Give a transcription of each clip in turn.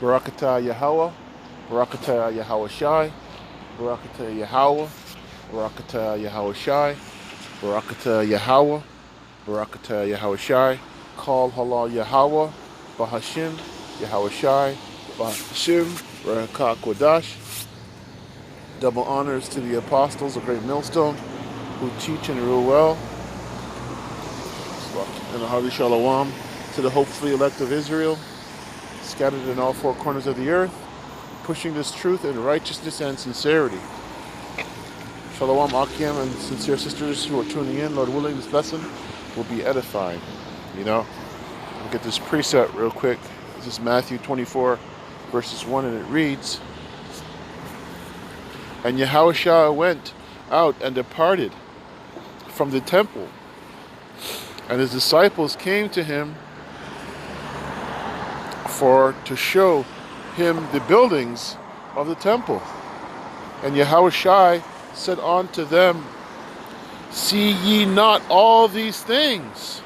Barakatah Yahweh, Barakatah Yahweh Shai, Barakatah Yahweh, Barakatah Yahweh Shai, Barakatah Yahweh, Barakatah Yahweh Shai, Kal Halal Yahweh, Bahashim, Yahweh Shai, Bahashim, Barakah Kodash. Double honors to the apostles of Great Millstone who teach and rule well, and a hearty shalom to the hopefully elect of Israel, scattered in all four corners of the earth, pushing this truth in righteousness and sincerity. Shalom, Akim, and sincere sisters who are tuning in. Lord willing, this lesson will be edifying. I'll get this precept real quick. This is Matthew 24, verses 1, and it reads, And Yahushua went out and departed from the temple, and his disciples came to him to show him the buildings of the temple. And Yahushua said unto them, See ye not all these things?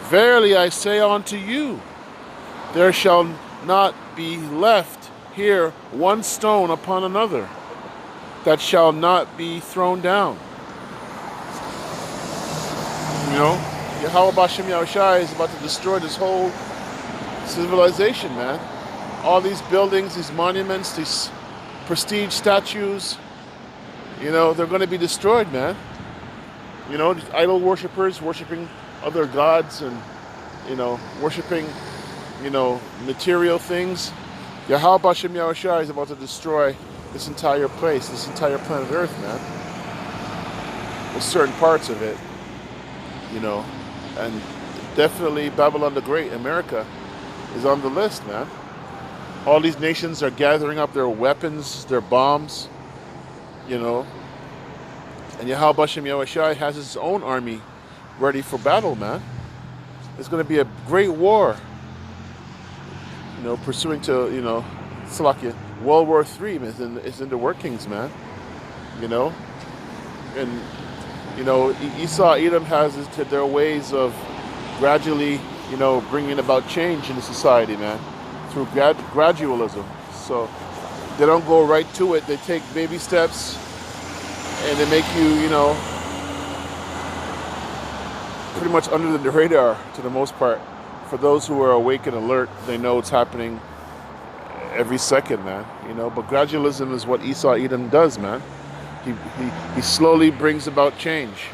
Verily I say unto you, there shall not be left here one stone upon another that shall not be thrown down. Yahweh Bashem Yahushua is about to destroy this whole civilization, man. All these buildings, these monuments, these prestige statues, they're going to be destroyed, man. These idol worshippers worshiping other gods and, worshiping, material things. Yahweh Bashem Yahushua is about to destroy this entire place, this entire planet Earth, man. With certain parts of it, and definitely Babylon the Great, America, is on the list, man. All these nations are gathering up their weapons, their bombs, and Yahweh Bashem Yahushua has his own army ready for battle, man. It's going to be a great war, pursuing to, Salakia, World War III is in the workings, man. And, Esau, Edom has their ways of gradually, bringing about change in the society, man, through gradualism. So they don't go right to it. They take baby steps, and they make you, pretty much under the radar to the most part. For those who are awake and alert, they know it's happening every second, man. But gradualism is what Esau, Edom does, man. He slowly brings about change.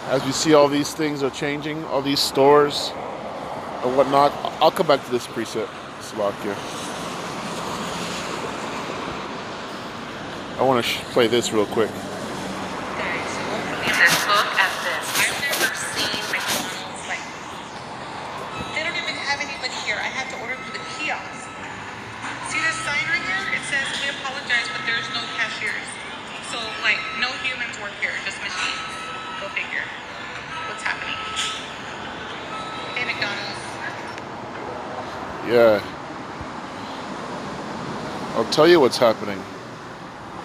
As we see all these things are changing, all these stores and whatnot. I'll come back to this precept, Salakia. I want to play this real quick. Guys, you won't believe this. Look at this. I've never seen McDonald's they don't even have anybody here. I had to order through the kiosk. See this sign right here? It says, we apologize, but there's no cashiers. So, no humans work here, just machines. Go figure. What's happening? Hey, McDonald's. Yeah. I'll tell you what's happening.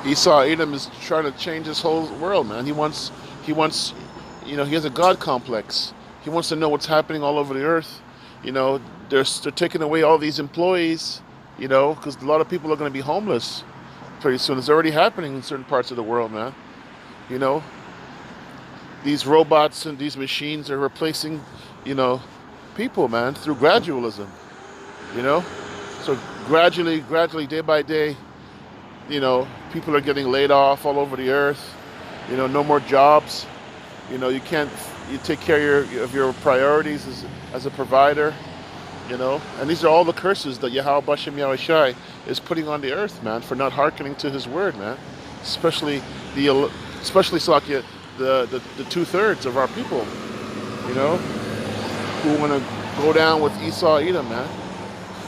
Esau Edom is trying to change this whole world, man. He wants, he has a God complex. He wants to know what's happening all over the earth. They're taking away all these employees, because a lot of people are going to be homeless pretty soon. It's already happening in certain parts of the world, man. These robots and these machines are replacing, people, man, through gradualism. So gradually, day by day, people are getting laid off all over the earth. No more jobs. You take care of your priorities as a provider. And these are all the curses that Yahweh Bashem Yahushua is putting on the earth, man, for not hearkening to his word, man. Especially Salakia, the 2/3 of our people, who want to go down with Esau Edom, man.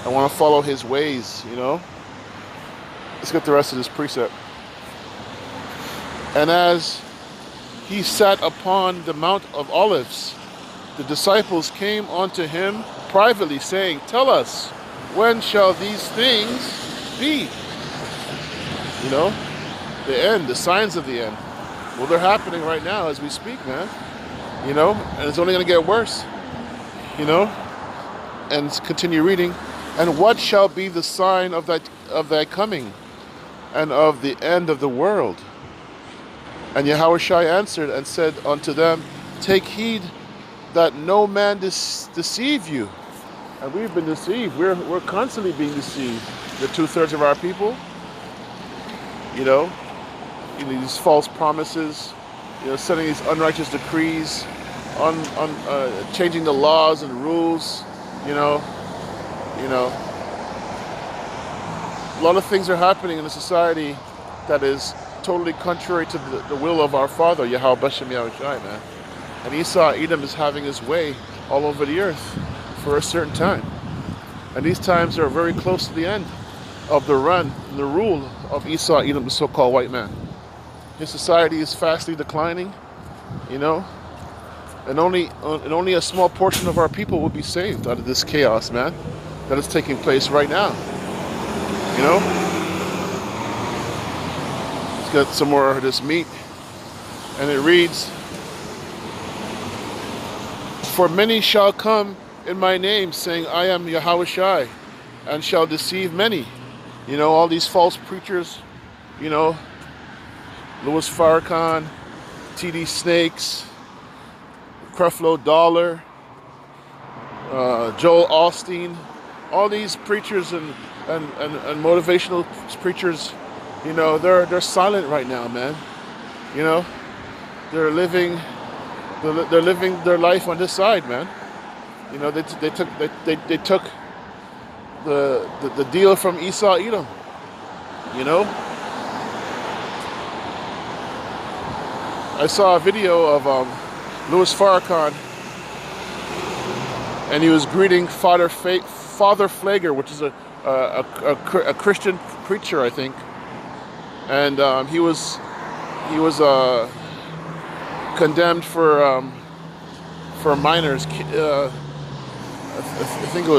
I want to follow his ways, Let's get the rest of this precept. And as he sat upon the Mount of Olives, the disciples came unto him privately, saying, Tell us, when shall these things be? The end, the signs of the end. Well, they're happening right now as we speak, man. And it's only going to get worse. And continue reading. And what shall be the sign of thy coming and of the end of the world? And Yahushua answered and said unto them, Take heed that no man deceive you. And we've been deceived. We're constantly being deceived. The 2/3 of our people, you know, these false promises, setting these unrighteous decrees, on changing the laws and rules, a lot of things are happening in a society that is totally contrary to the will of our Father, Yahweh Bashem Yahushai, man. And Esau, Edom, is having his way all over the earth for a certain time. And these times are very close to the end of the run and the rule of Esau, Edom, the so-called white man. His society is fastly declining, and only a small portion of our people will be saved out of this chaos, man, that is taking place right now. Let's get some more of this meat. And it reads, For many shall come in my name, saying, I am Yahushai, and shall deceive many. All these false preachers, Louis Farrakhan, T.D. Snakes, Creflo Dollar, Joel Osteen, all these preachers and motivational preachers, they're silent right now, man. They're living their life on this side, man. They took the deal from Esau Edom. I saw a video of Louis Farrakhan, and he was greeting Father Flagger, which is a Christian preacher, I think, and he was condemned for minors. I think he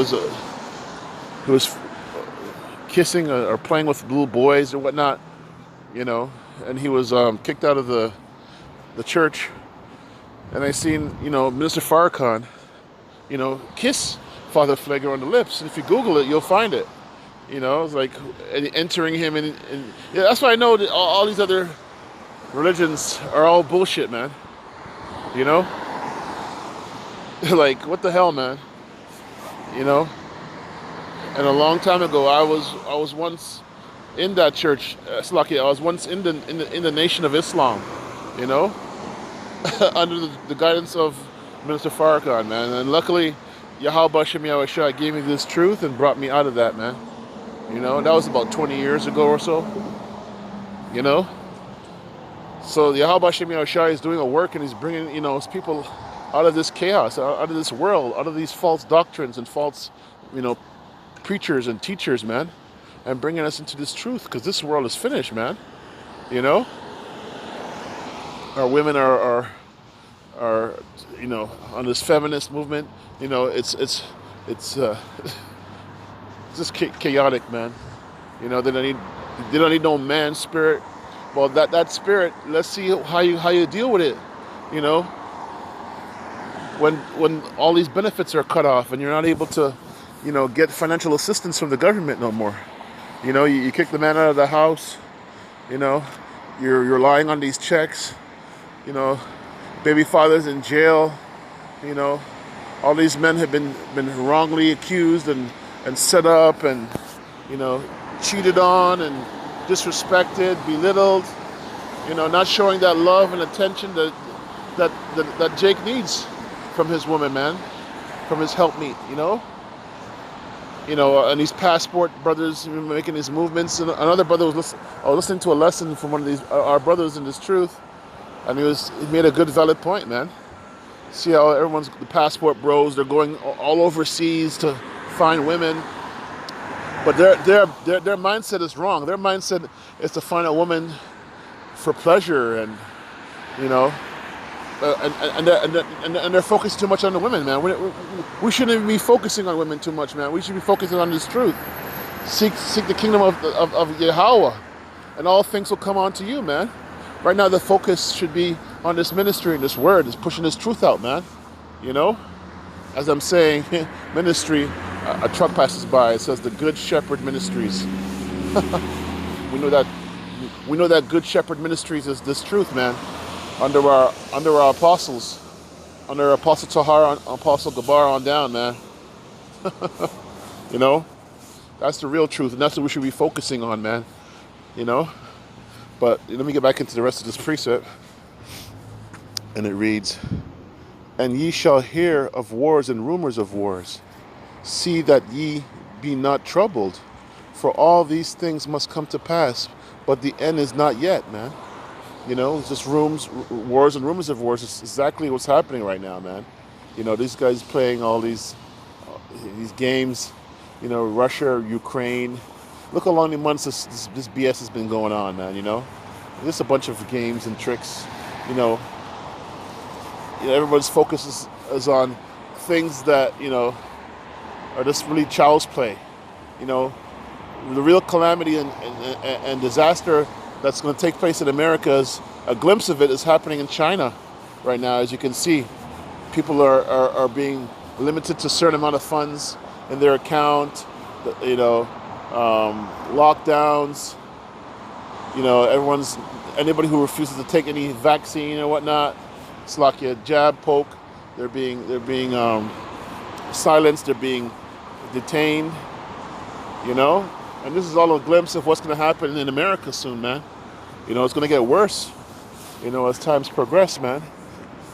was kissing or playing with little boys or whatnot, and he was kicked out of the church. And I seen, Minister Farrakhan, kiss Father Flagger on the lips. And if you Google it, you'll find it. It's like entering him. And that's why I know that all these other religions are all bullshit, man. Like, what the hell, man? And a long time ago, I was once in that church. Slaki, I was once in the Nation of Islam, under the guidance of Minister Farrakhan, man. And luckily, Yahweh Bashem Yahushua gave me this truth and brought me out of that, man. That was about 20 years ago or so. So Yahweh Bashem Yahushua is doing a work, and he's bringing, his people out of this chaos, out of this world, out of these false doctrines and false, preachers and teachers, man, and bringing us into this truth, because this world is finished, man. Our women are on this feminist movement. It's just chaotic, man. They don't need no man spirit. Well, that spirit, let's see how you deal with it. When all these benefits are cut off and you're not able to, get financial assistance from the government no more. You kick the man out of the house. You're relying on these checks. Baby fathers in jail. All these men have been wrongly accused and set up and, cheated on and disrespected, belittled. Not showing that love and attention that Jake needs from his woman, man, from his helpmeet. And these passport brothers making these movements. And another brother was listening to a lesson from one of these our brothers in this truth, and he made a good, valid point, man. See how the passport bros, they're going all overseas to find women, but their mindset is wrong. Their mindset is to find a woman for pleasure, and and they're focused too much on the women, man. We shouldn't even be focusing on women too much, man. We should be focusing on this truth. Seek the kingdom of Yahweh, and all things will come onto you, man. Right now, the focus should be on this ministry and this word, is pushing this truth out, man. as I'm saying, ministry, a truck passes by. It says the Good Shepherd Ministries. We know that Good Shepherd Ministries is this truth, man. Under our apostles, under Apostle Tahar, Apostle Gabar on down, man. You know, that's the real truth, and that's what we should be focusing on, man. You know. But let me get back into the rest of this precept, and it reads, "And ye shall hear of wars and rumors of wars. See that ye be not troubled, for all these things must come to pass, but the end is not yet," man. You know, it's just wars and rumors of wars. It's exactly what's happening right now, man. You know, these guys playing all these games. You know, Russia, Ukraine. Look how long the months this BS has been going on, man. You know, just a bunch of games and tricks. You know, everyone's focus is on things that are just really child's play. You know, the real calamity and disaster that's going to take place in America, is a glimpse of it is happening in China right now. As you can see, people are being limited to a certain amount of funds in their account. Lockdowns. Anybody who refuses to take any vaccine or whatnot, it's like a jab, poke. They're being silenced. They're being detained. And this is all a glimpse of what's going to happen in America soon, man. It's going to get worse, as times progress, man.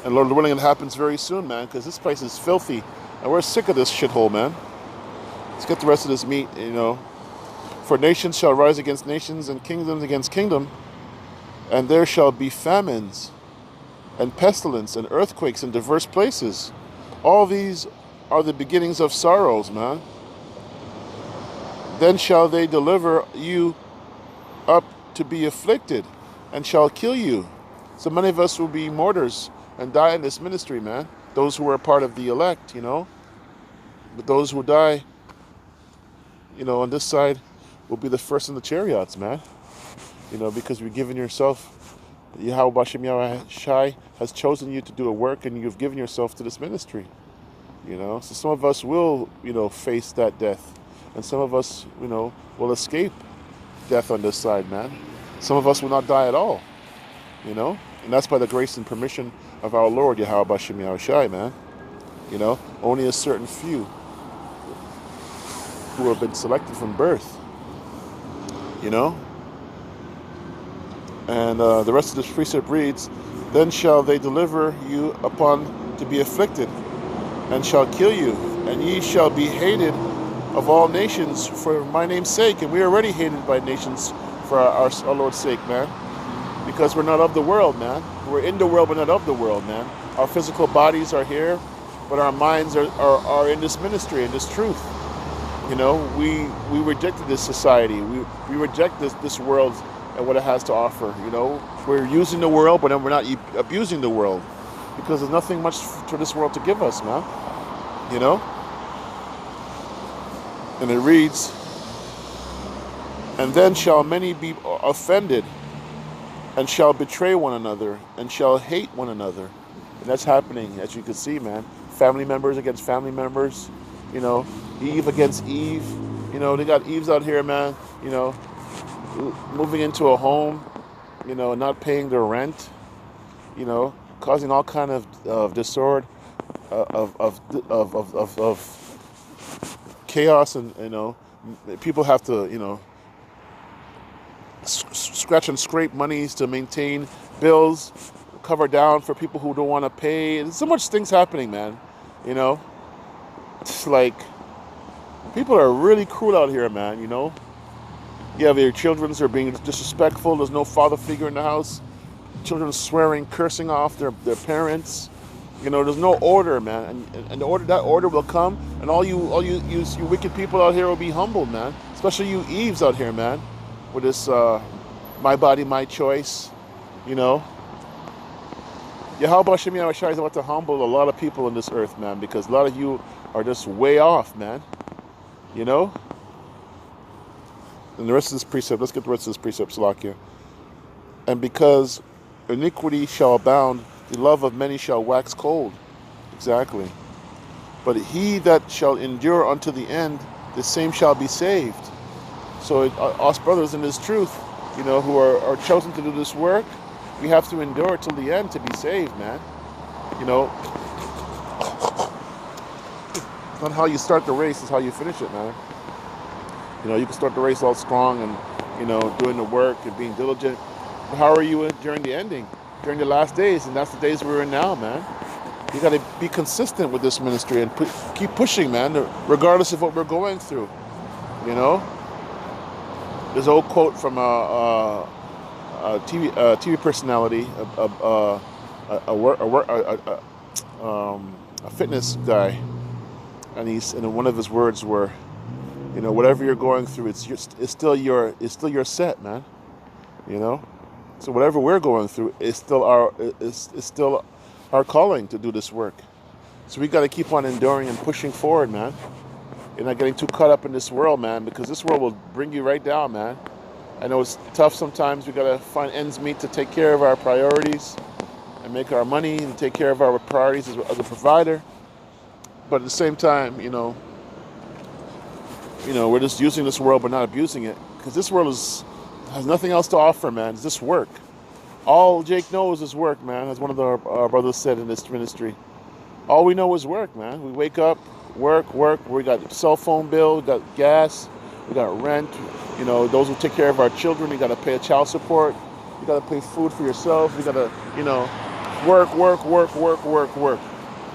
And Lord willing, it happens very soon, man, because this place is filthy. And we're sick of this shithole, man. Let's get the rest of this meat, For nations shall rise against nations, and kingdoms against kingdom. And there shall be famines, and pestilence, and earthquakes in diverse places. All these are the beginnings of sorrows, man. Then shall they deliver you up to be afflicted, and shall kill you. So many of us will be martyrs and die in this ministry, man. Those who are part of the elect, But those who die, on this side, will be the first in the chariots, man. Because you've given yourself, Yahweh Bashem Yahweh Shai has chosen you to do a work, and you've given yourself to this ministry. So some of us will, face that death. And some of us, will escape death on this side, man. Some of us will not die at all, And that's by the grace and permission of our Lord, Yahweh Bashem Yahweh Shai, man. Only a certain few who have been selected from birth, And the rest of this precept reads, "Then shall they deliver you upon to be afflicted, and shall kill you, and ye shall be hated of all nations for my name's sake." And we are already hated by nations for our Lord's sake, man. Because we're not of the world, man. We're in the world, but not of the world, man. Our physical bodies are here, but our minds are in this ministry, in this truth. We rejected this society. We reject this world and what it has to offer. We're using the world, but then we're not abusing the world, because there's nothing much for this world to give us, man. And it reads, "And then shall many be offended, and shall betray one another, and shall hate one another." And that's happening, as you can see, man. Family members against family members, Eve against Eve. They got Eves out here, man, moving into a home, not paying their rent, causing all kind of disorder, of chaos, and people have to scratch and scrape monies to maintain bills, cover down for people who don't want to pay. There's so much things happening, man. It's like people are really cruel out here, man. You have your children who are being disrespectful. There's no father figure in the house. Children swearing, cursing off their parents. There's no order, man, and that order will come, and all you wicked people out here will be humbled, man. Especially you Eves out here, man, with this my body, my choice, Yahweh Bashem Yahweh Shai is about to humble a lot of people on this earth, man, because a lot of you are just way off, man. And the rest of this precept, let's get the rest of this precept, Salakia. "And because iniquity shall abound, the love of many shall wax cold." Exactly. But he that shall endure unto the end, the same shall be saved. So us brothers in this truth, who are chosen to do this work, we have to endure till the end to be saved, man. It's not how you start the race, it's how you finish it, man. You can start the race all strong and, doing the work and being diligent. But how are you during the ending, during the last days? And that's the days we're in now, man. You got to be consistent with this ministry and keep pushing, man, regardless of what we're going through. There's an old quote from a TV personality, a fitness guy, and one of his words were, whatever you're going through, it's still your set, man. So whatever we're going through is still our calling to do this work. So we got to keep on enduring and pushing forward, man. You're not getting too caught up in this world, man, because this world will bring you right down, man. I know it's tough sometimes. We got to find ends meet to take care of our priorities and make our money and take care of our priorities as a provider. But at the same time, we're just using this world but not abusing it, because this world has nothing else to offer, man. It's just work. All Jake knows is work, man, as one of our brothers said in this ministry. All we know is work, man. We wake up, work. We got cell phone bill, we got gas, we got rent. Those who take care of our children, you got to pay a child support. You got to pay food for yourself. You got to, work.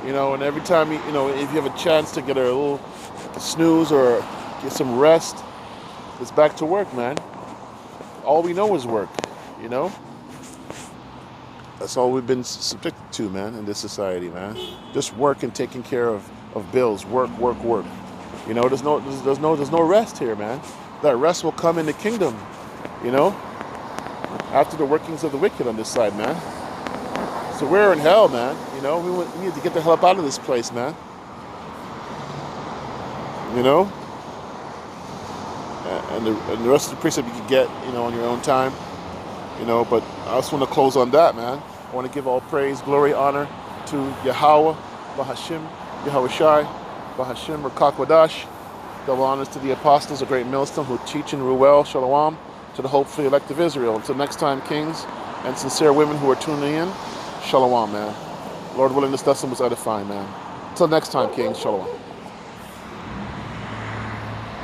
And every time, if you have a chance to get a little snooze or get some rest, it's back to work, man. All we know is work, That's all we've been subjected to, man, in this society, man. Just work and taking care of bills. Work. There's no rest here, man. That rest will come in the kingdom, after the workings of the wicked on this side, man. So we're in hell, man. We need to get the hell up out of this place, man. And the rest of the precept you can get, on your own time. But I just want to close on that, man. I want to give all praise, glory, honor to Yahweh, Bahashim, Yahweh Shai, Bahashim, Rakakwadash. Double honors to the apostles, a great millstone who teach in Ruel, Shalom, to the hopefully elect of Israel. Until next time, kings and sincere women who are tuning in, Shalom, man. Lord willing, this lesson was edifying, man. Until next time, kings, Shalom.